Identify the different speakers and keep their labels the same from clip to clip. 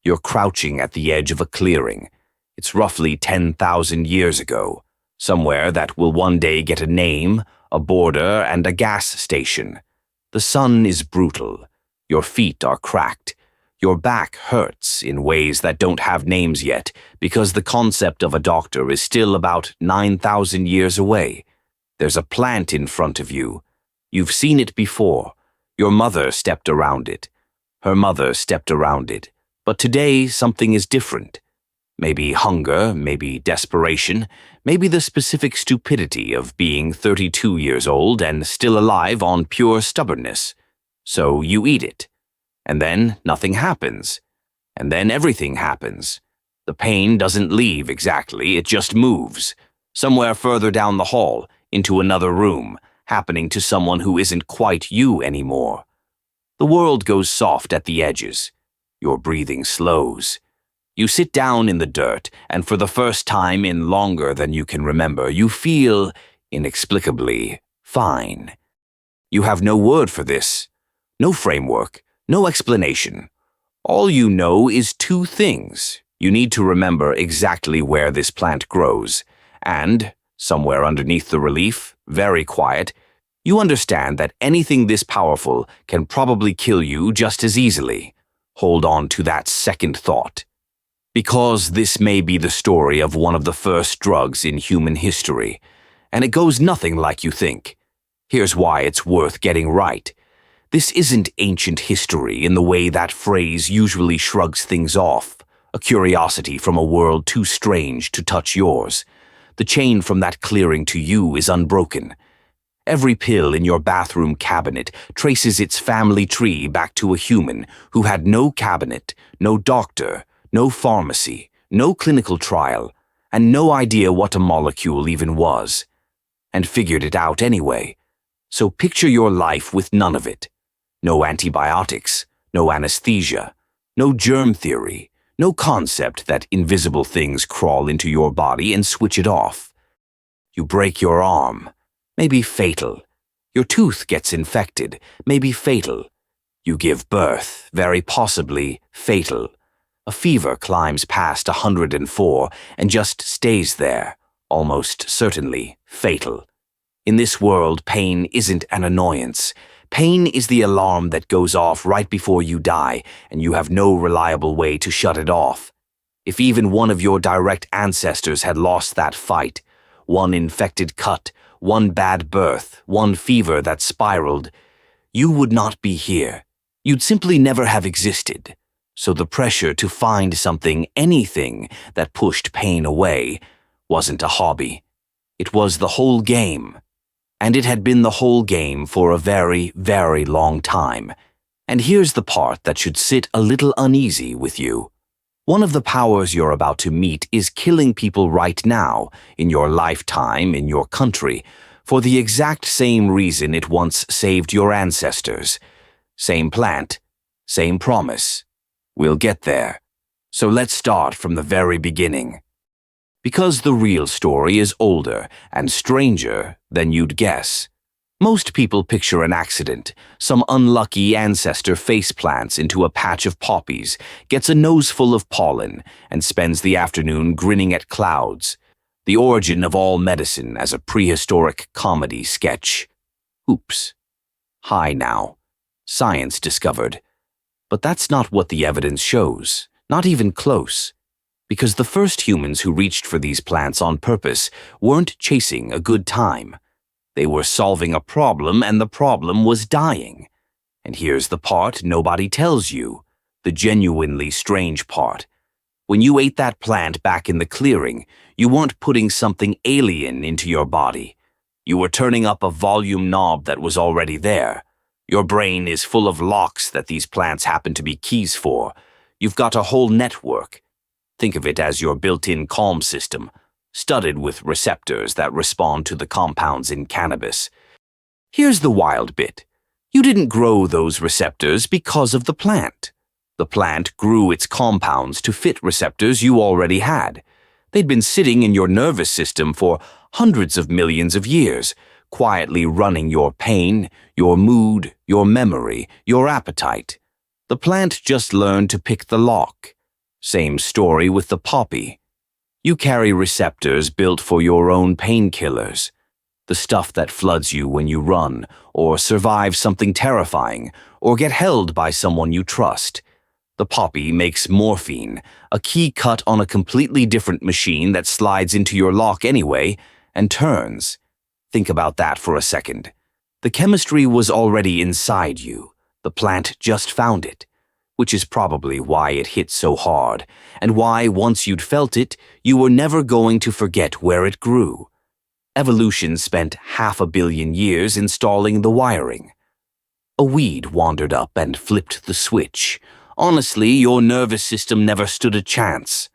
Speaker 1: You're crouching at the edge of a clearing. It's roughly 10,000 years ago, somewhere that will one day get a name, a border, and a gas station. The sun is brutal. Your feet are cracked. Your back hurts in ways that don't have names yet because the concept of a doctor is still about 9,000 years away. There's a plant in front of you. You've seen it before. Your mother stepped around it. Her mother stepped around it. But today, something is different. Maybe hunger, maybe desperation, maybe the specific stupidity of being 32 years old and still alive on pure stubbornness. So you eat it. And then nothing happens. And then everything happens. The pain doesn't leave exactly, it just moves. Somewhere further down the hall, into another room, happening to someone who isn't quite you anymore. The world goes soft at the edges. Your breathing slows. You sit down in the dirt, and for the first time in longer than you can remember, you feel, inexplicably, fine. You have no word for this, no framework, no explanation. All you know is two things. You need to remember exactly where this plant grows, and, somewhere underneath the relief, very quiet, you understand that anything this powerful can probably kill you just as easily. Hold on to that second thought. Because this may be the story of one of the first drugs in human history, and it goes nothing like you think. Here's why it's worth getting right. This isn't ancient history in the way that phrase usually shrugs things off, a curiosity from a world too strange to touch yours. The chain from that clearing to you is unbroken. Every pill in your bathroom cabinet traces its family tree back to a human who had no cabinet, no doctor, no pharmacy, no clinical trial, and no idea what a molecule even was, and figured it out anyway. So picture your life with none of it. No antibiotics, no anesthesia, no germ theory, no concept that invisible things crawl into your body and switch it off. You break your arm, maybe fatal. Your tooth gets infected, maybe fatal. You give birth, very possibly fatal. A fever climbs past 104 and just stays there, almost certainly fatal. In this world, pain isn't an annoyance. Pain is the alarm that goes off right before you die, and you have no reliable way to shut it off. If even one of your direct ancestors had lost that fight, one infected cut, one bad birth, one fever that spiraled, you would not be here. You'd simply never have existed. So the pressure to find something, anything, that pushed pain away wasn't a hobby. It was the whole game. And it had been the whole game for a very, very long time. And here's the part that should sit a little uneasy with you. One of the powers you're about to meet is killing people right now, in your lifetime, in your country, for the exact same reason it once saved your ancestors. Same plant, same promise. We'll get there. So let's start from the very beginning. Because the real story is older and stranger than you'd guess. Most people picture an accident. Some unlucky ancestor face plants into a patch of poppies, gets a nose full of pollen, and spends the afternoon grinning at clouds. The origin of all medicine as a prehistoric comedy sketch. Oops. Hi now. Science discovered. But that's not what the evidence shows, not even close. Because the first humans who reached for these plants on purpose weren't chasing a good time. They were solving a problem, and the problem was dying. And here's the part nobody tells you, the genuinely strange part. When you ate that plant back in the clearing, you weren't putting something alien into your body. You were turning up a volume knob that was already there. Your brain is full of locks that these plants happen to be keys for. You've got a whole network. Think of it as your built-in calm system, studded with receptors that respond to the compounds in cannabis. Here's the wild bit. You didn't grow those receptors because of the plant. The plant grew its compounds to fit receptors you already had. They'd been sitting in your nervous system for hundreds of millions of years, quietly running your pain, your mood, your memory, your appetite. The plant just learned to pick the lock. Same story with the poppy. You carry receptors built for your own painkillers, the stuff that floods you when you run, or survive something terrifying, or get held by someone you trust. The poppy makes morphine, a key cut on a completely different machine that slides into your lock anyway and turns. Think about that for a second. The chemistry was already inside you. The plant just found it, which is probably why it hit so hard, and why, once you'd felt it, you were never going to forget where it grew. Evolution spent 500 million years installing the wiring. A weed wandered up and flipped the switch. Honestly, your nervous system never stood a chance.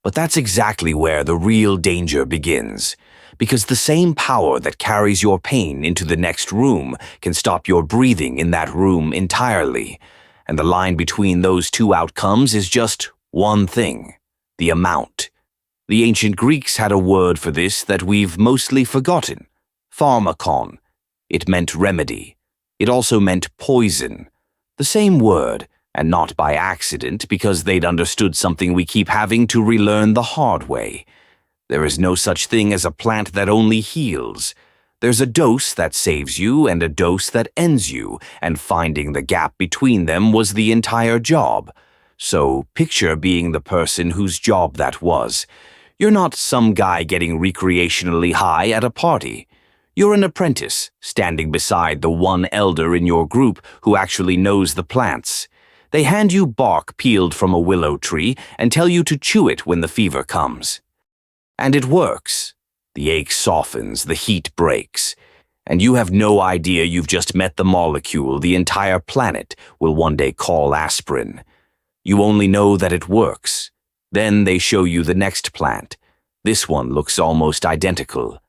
Speaker 1: But that's exactly where the real danger begins, because the same power that carries your pain into the next room can stop your breathing in that room entirely, and the line between those two outcomes is just one thing: the amount. The ancient Greeks had a word for this that we've mostly forgotten: pharmakon. It meant remedy. It also meant poison. The same word, and not by accident, because they'd understood something we keep having to relearn the hard way. There is no such thing as a plant that only heals. There's a dose that saves you and a dose that ends you, and finding the gap between them was the entire job. So picture being the person whose job that was. You're not some guy getting recreationally high at a party. You're an apprentice, standing beside the one elder in your group who actually knows the plants. They hand you bark peeled from a willow tree and tell you to chew it when the fever comes. And it works. The ache softens, the heat breaks, and you have no idea you've just met the molecule the entire planet will one day call aspirin. You only know that it works. Then they show you the next plant. This one looks almost identical,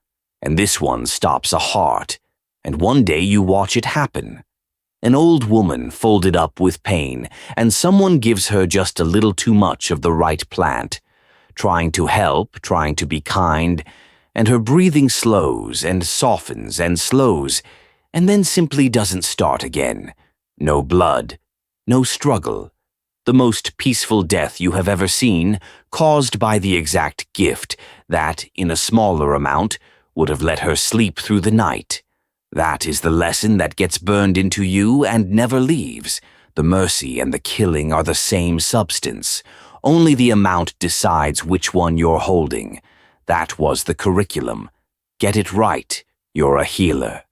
Speaker 1: and this one stops a heart, and one day you watch it happen. An old woman folded up with pain, and someone gives her just a little too much of the right plant, trying to help, trying to be kind, and her breathing slows and softens and slows, and then simply doesn't start again. No blood, no struggle. The most peaceful death you have ever seen, caused by the exact gift that, in a smaller amount, would have let her sleep through the night. That is the lesson that gets burned into you and never leaves. The mercy and the killing are the same substance. Only the amount decides which one you're holding. That was the curriculum. Get it right, you're a healer.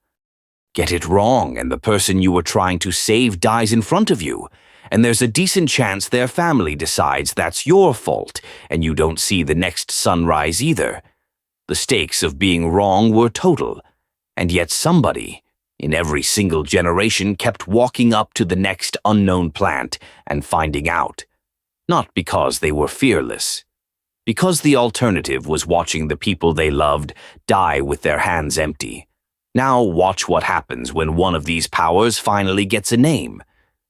Speaker 1: Get it wrong, and the person you were trying to save dies in front of you. And there's a decent chance their family decides that's your fault, and you don't see the next sunrise either. The stakes of being wrong were total, and yet somebody, in every single generation, kept walking up to the next unknown plant and finding out. Not because they were fearless. Because the alternative was watching the people they loved die with their hands empty. Now watch what happens when one of these powers finally gets a name.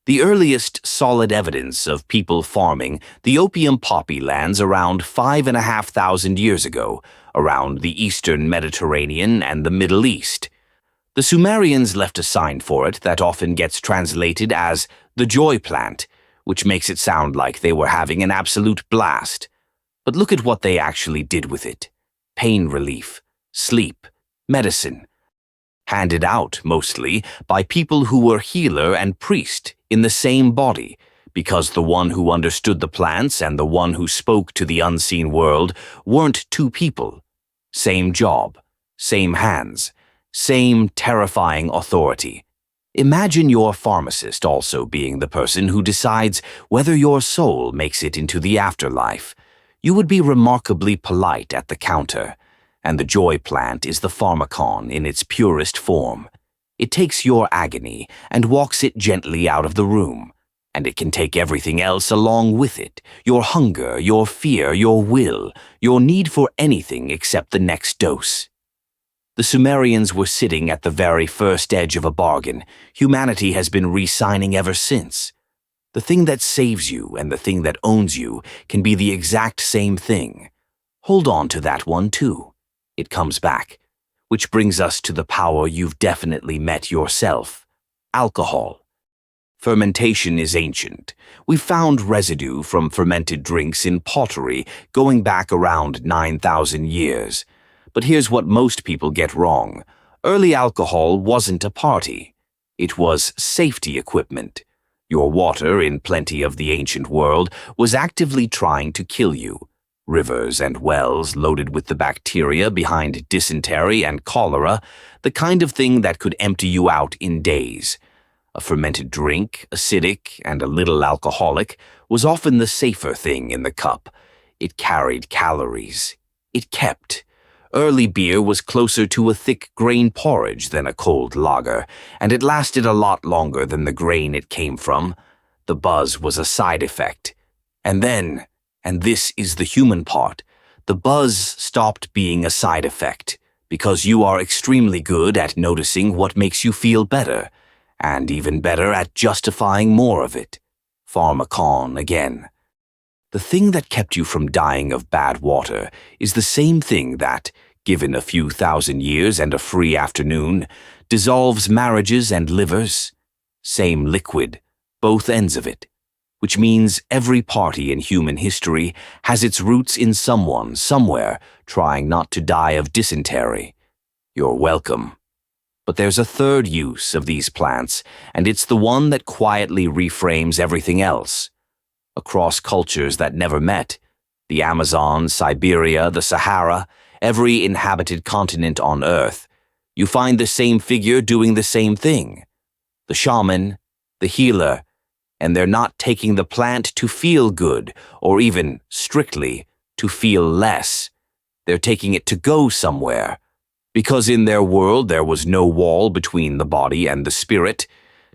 Speaker 1: The earliest solid evidence of people farming the opium poppy lands around 5,500 years ago, around the eastern Mediterranean and the Middle East. The Sumerians left a sign for it that often gets translated as the joy plant, which makes it sound like they were having an absolute blast. But look at what they actually did with it. Pain relief, sleep, medicine. Handed out, mostly, by people who were healer and priest in the same body, because the one who understood the plants and the one who spoke to the unseen world weren't two people. Same job, same hands, same terrifying authority. Imagine your pharmacist also being the person who decides whether your soul makes it into the afterlife. You would be remarkably polite at the counter. And the joy plant is the pharmakon in its purest form. It takes your agony and walks it gently out of the room, and it can take everything else along with it: your hunger, your fear, your will, your need for anything except the next dose. The Sumerians were sitting at the very first edge of a bargain humanity has been re-signing ever since. The thing that saves you and the thing that owns you can be the exact same thing. Hold on to that one too. It comes back, which brings us to the power you've definitely met yourself: alcohol. Fermentation is ancient. We found residue from fermented drinks in pottery going back around 9,000 years. But here's what most people get wrong. Early alcohol wasn't a party. It was safety equipment. Your water, in plenty of the ancient world, was actively trying to kill you. Rivers and wells loaded with the bacteria behind dysentery and cholera, the kind of thing that could empty you out in days. A fermented drink, acidic and a little alcoholic, was often the safer thing in the cup. It carried calories. It kept. Early beer was closer to a thick grain porridge than a cold lager, and it lasted a lot longer than the grain it came from. The buzz was a side effect. And then, and this is the human part, the buzz stopped being a side effect, because you are extremely good at noticing what makes you feel better, and even better at justifying more of it. Pharmakon again. The thing that kept you from dying of bad water is the same thing that, given a few thousand years and a free afternoon, dissolves marriages and livers. Same liquid, both ends of it. Which means every party in human history has its roots in someone, somewhere, trying not to die of dysentery. You're welcome. But there's a third use of these plants, and it's the one that quietly reframes everything else. Across cultures that never met, the Amazon, Siberia, the Sahara, every inhabited continent on Earth, you find the same figure doing the same thing. The shaman, the healer, and they're not taking the plant to feel good, or even, strictly, to feel less. They're taking it to go somewhere. Because in their world there was no wall between the body and the spirit.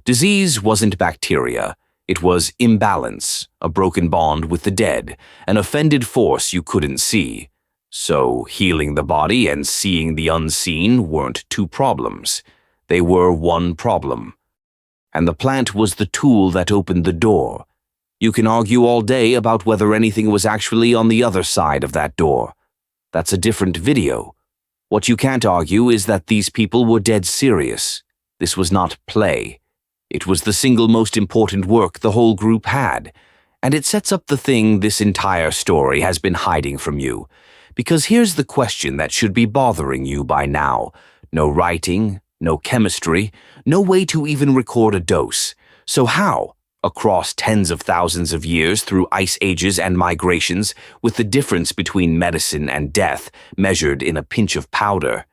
Speaker 1: Disease wasn't bacteria. It was imbalance, a broken bond with the dead, an offended force you couldn't see. So healing the body and seeing the unseen weren't two problems. They were one problem. And the plant was the tool that opened the door. You can argue all day about whether anything was actually on the other side of that door. That's a different video. What you can't argue is that these people were dead serious. This was not play. It was the single most important work the whole group had, and it sets up the thing this entire story has been hiding from you. Because here's the question that should be bothering you by now. No writing, no chemistry, no way to even record a dose. So how, across tens of thousands of years through ice ages and migrations, with the difference between medicine and death measured in a pinch of powder,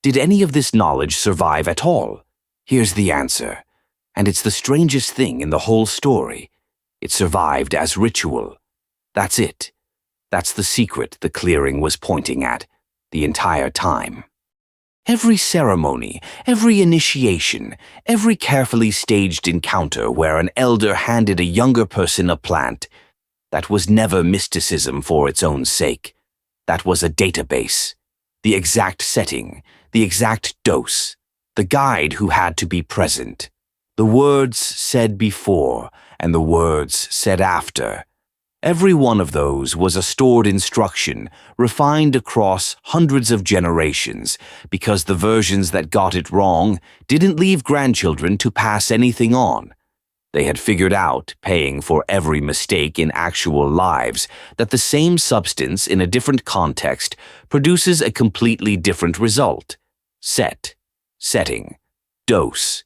Speaker 1: did any of this knowledge survive at all? Here's the answer. And it's the strangest thing in the whole story. It survived as ritual. That's it. That's the secret the clearing was pointing at the entire time. Every ceremony, every initiation, every carefully staged encounter where an elder handed a younger person a plant, that was never mysticism for its own sake. That was a database. The exact setting, the exact dose, the guide who had to be present. The words said before and the words said after. Every one of those was a stored instruction, refined across hundreds of generations, because the versions that got it wrong didn't leave grandchildren to pass anything on. They had figured out, paying for every mistake in actual lives, that the same substance in a different context produces a completely different result. Setting, dose.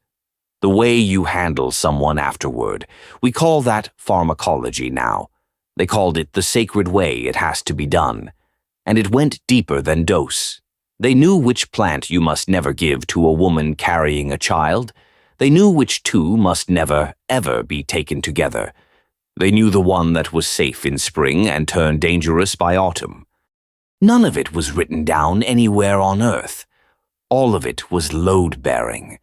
Speaker 1: The way you handle someone afterward. We call that pharmacology now. They called it the sacred way it has to be done. And it went deeper than dose. They knew which plant you must never give to a woman carrying a child. They knew which two must never, ever be taken together. They knew the one that was safe in spring and turned dangerous by autumn. None of it was written down anywhere on earth. All of it was load-bearing.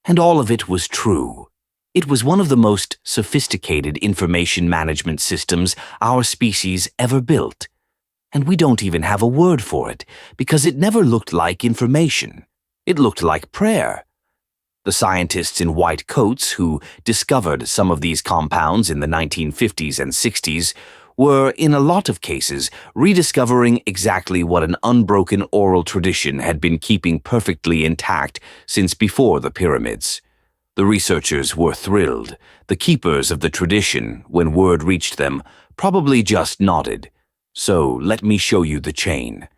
Speaker 1: And all of it was true. It was one of the most sophisticated information management systems our species ever built. And we don't even have a word for it, because it never looked like information. It looked like prayer. The scientists in white coats who discovered some of these compounds in the 1950s and 60s were, in a lot of cases, rediscovering exactly what an unbroken oral tradition had been keeping perfectly intact since before the pyramids. The researchers were thrilled. The keepers of the tradition, when word reached them, probably just nodded. So let me show you the chain.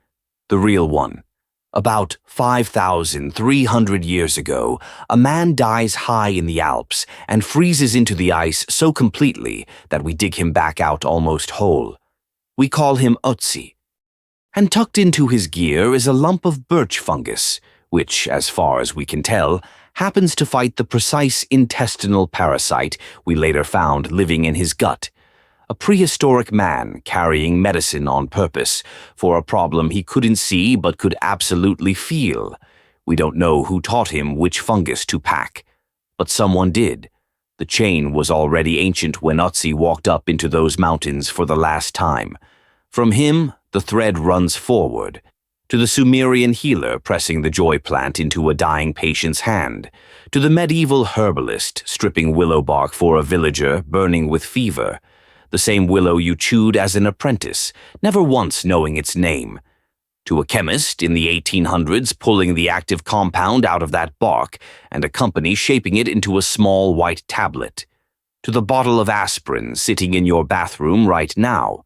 Speaker 1: The real one. About 5,300 years ago, a man dies high in the Alps and freezes into the ice so completely that we dig him back out almost whole. We call him Otzi. And tucked into his gear is a lump of birch fungus, which, as far as we can tell, happens to fight the precise intestinal parasite we later found living in his gut. A prehistoric man carrying medicine on purpose for a problem he couldn't see but could absolutely feel. We don't know who taught him which fungus to pack, but someone did. The chain was already ancient when Otzi walked up into those mountains for the last time. From him, the thread runs forward, to the Sumerian healer pressing the joy plant into a dying patient's hand, to the medieval herbalist stripping willow bark for a villager burning with fever, the same willow you chewed as an apprentice, never once knowing its name, to a chemist in the 1800s pulling the active compound out of that bark and a company shaping it into a small white tablet, to the bottle of aspirin sitting in your bathroom right now.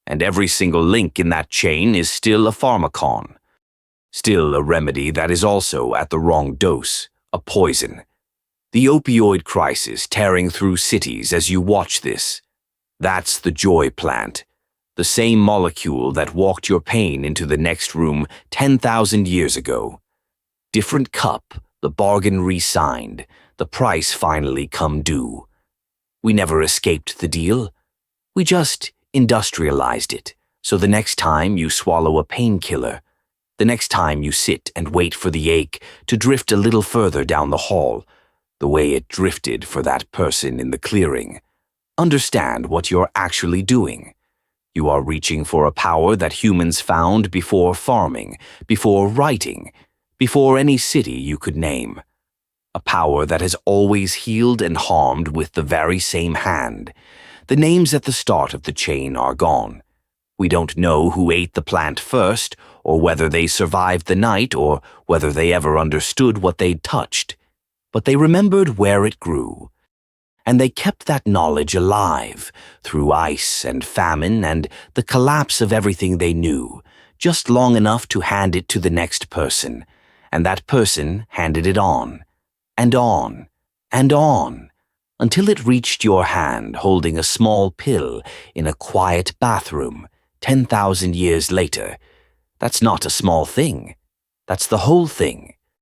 Speaker 1: And every single link in that chain is still a pharmakon. Still a remedy that is also at the wrong dose, a poison. The opioid crisis tearing through cities as you watch this. That's the joy plant, the same molecule that walked your pain into the next room 10,000 years ago. Different cup, the bargain re-signed, the price finally come due. We never escaped the deal. We just industrialized it, so the next time you swallow a painkiller, the next time you sit and wait for the ache to drift a little further down the hall, the way it drifted for that person in the clearing, understand what you're actually doing. You are reaching for a power that humans found before farming, before writing, before any city you could name. A power that has always healed and harmed with the very same hand. The names at the start of the chain are gone. We don't know who ate the plant first, or whether they survived the night, or whether they ever understood what they'd touched. But they remembered where it grew. And they kept that knowledge alive through ice and famine and the collapse of everything they knew, just long enough to hand it to the next person. And that person handed it on, and on, and on, until it reached your hand holding a small pill in a quiet bathroom 10,000 years later. That's not a small thing. That's the whole thing.